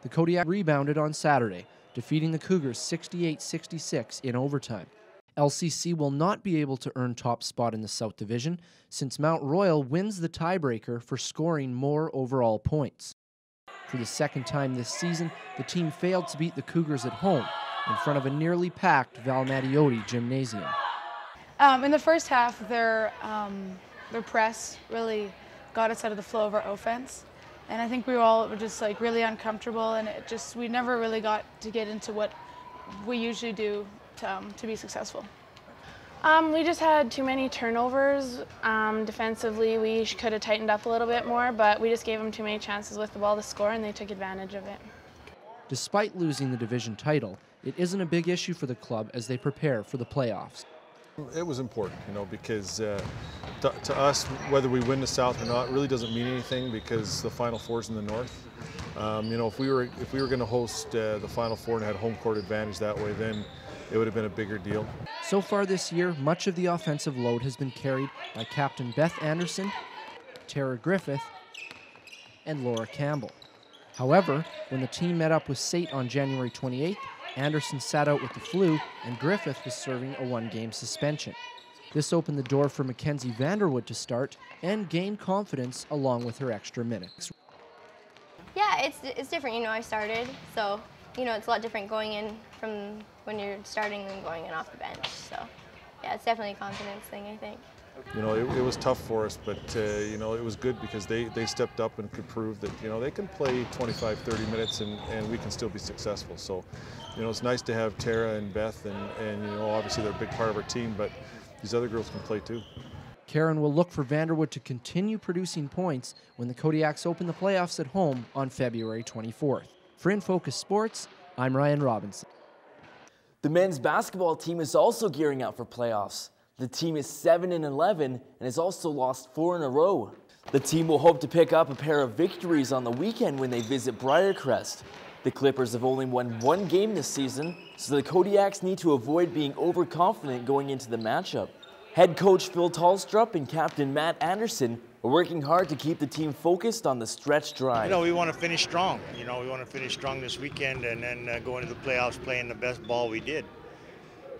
The Kodiak rebounded on Saturday, defeating the Cougars 68-66 in overtime. LCC will not be able to earn top spot in the South Division since Mount Royal wins the tiebreaker for scoring more overall points. For the second time this season, the team failed to beat the Cougars at home in front of a nearly packed Val Mattioti gymnasium. In the first half, their press really got us out of the flow of our offense. And I think we were just like really uncomfortable, and we never really got to get into what we usually do to be successful. We just had too many turnovers. Defensively, we could have tightened up a little bit more, but we just gave them too many chances with the ball to score, and they took advantage of it. Despite losing the division title, it isn't a big issue for the club as they prepare for the playoffs. It was important, because to us, whether we win the South or not, really doesn't mean anything because the Final Four is in the North. If we were going to host the Final Four and had home court advantage that way, then it would have been a bigger deal. So far this year, much of the offensive load has been carried by Captain Beth Anderson, Tara Griffith, and Laura Campbell. However, when the team met up with SAIT on January 28th, Anderson sat out with the flu, and Griffith was serving a one-game suspension. This opened the door for Mackenzie Vanderwood to start and gain confidence along with her extra minutes. Yeah, it's different. I started, so it's a lot different going in from when you're starting than going in off the bench. So yeah, it's definitely a confidence thing, I think. It was tough for us, but it was good because they stepped up and could prove that they can play 25, 30 minutes and we can still be successful. So it's nice to have Tara and Beth and obviously they're a big part of our team, but these other girls can play too. Karen will look for Vanderwood to continue producing points when the Kodiaks open the playoffs at home on February 24th. For InFocus Sports, I'm Ryan Robinson. The men's basketball team is also gearing up for playoffs. The team is 7-11 and has also lost 4 in a row. The team will hope to pick up a pair of victories on the weekend when they visit Briarcrest. The Clippers have only won 1 game this season, so the Kodiaks need to avoid being overconfident going into the matchup. Head coach Phil Tallstrup and captain Matt Anderson are working hard to keep the team focused on the stretch drive. We want to finish strong. We want to finish strong this weekend and then go into the playoffs playing the best ball we did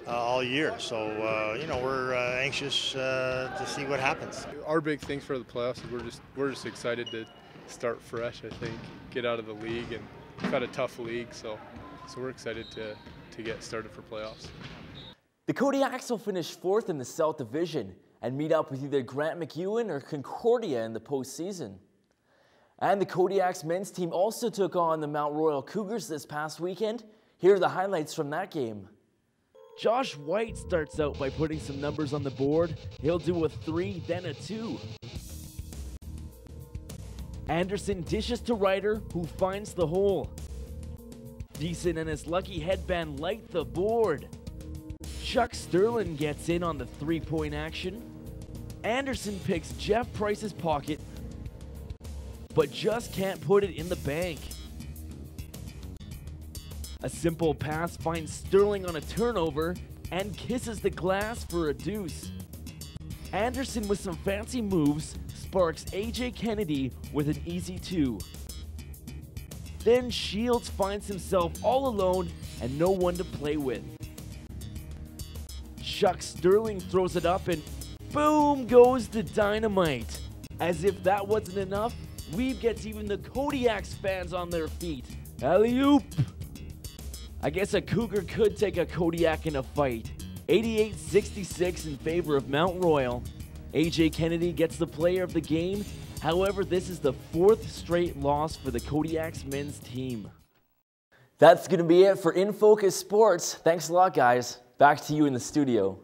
all year. So, we're anxious to see what happens. Our big thing for the playoffs is we're just excited to start fresh, I think, get out of the league, and we've got a tough league, so we're excited to get started for playoffs. The Kodiaks will finish 4th in the South Division and meet up with either Grant McEwen or Concordia in the postseason. And the Kodiaks men's team also took on the Mount Royal Cougars this past weekend. Here are the highlights from that game. Josh White starts out by putting some numbers on the board. He'll do a 3, then a 2. Anderson dishes to Ryder, who finds the hole. Deason and his lucky headband light the board. Chuck Sterling gets in on the 3-point action. Anderson picks Jeff Price's pocket, but just can't put it in the bank. A simple pass finds Sterling on a turnover and kisses the glass for a deuce. Anderson with some fancy moves sparks AJ Kennedy with an easy 2. Then Shields finds himself all alone and no one to play with. Chuck Sterling throws it up and boom goes the dynamite. As if that wasn't enough, Weeb gets even the Kodiaks fans on their feet. Alley-oop! I guess a Cougar could take a Kodiak in a fight. 88-66 in favor of Mount Royal. AJ Kennedy gets the player of the game. However, this is the 4th straight loss for the Kodiaks men's team. That's going to be it for InFocus Sports. Thanks a lot, guys. Back to you in the studio.